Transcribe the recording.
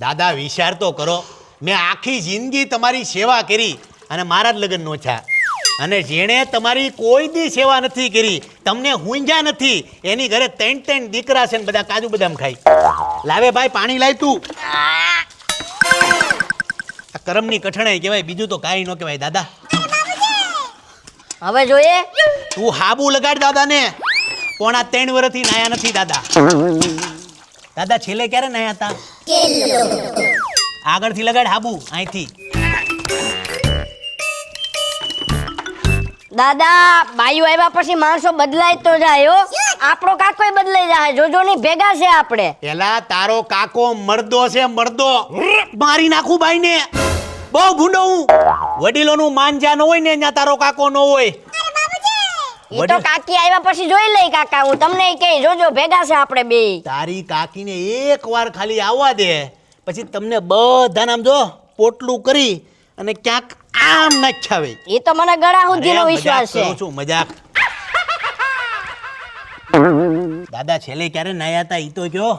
દાદા વિચાર તો કરો, મેં આખી જિંદગી તમારી સેવા કરી અને મારા જ લગ્ન નો થયા, અને જેણે તમારી કોઈ દી સેવા નથી કરી, તમને હુંજા નથી, એની ઘરે 3 દીકરા છે ને બધા કાજુ બદામ ખાય. લાવે ભાઈ પાણી લાય તું. આ કરમની કઠણાઈ કહેવાય, બીજું તો કાંઈ ન કહેવાય. દાદા હવે જોઈએ. તું હાબુ લગાડ દાદાને. પોણા 3 વર્ષથી નાયા નથી દાદા. દાદા છેલ્લે ક્યારે નાયા હતા? આગળથી લગાડ હાબુ, અહીંથી. દાદા બાયુ આવ્યા પછી માણસો બદલાય તો જાય હો. આપણો કાકોય બદલાઈ જાય, જોજો ની ભેગા છે આપણે. પેલા તારો કાકો મર્દો છે, મર્દો. મારી નાખું બાઈને. બહુ ભૂંડો હું. વડીલોનું માન જ્યાં ન હોય ને ત્યાં તારો કાકો ન હોય. ઈ તો કાકી આવ્યા પછી જોઈ લઈ કાકા, હું તમને કહી, જોજો ભેગા છે આપણે બે. તારી કાકીને એકવાર ખાલી આવવા દે, પછી તમને બધા નામ જો પોટલું કરી અને ક્યાંક આમ નાખ્યાવે. ઈ તો મને ગળા સુધીનો વિશ્વાસ છે. છું મજાક. દાદા છેલ્લે ક્યારે નાયા હતા ઈ તો કયો?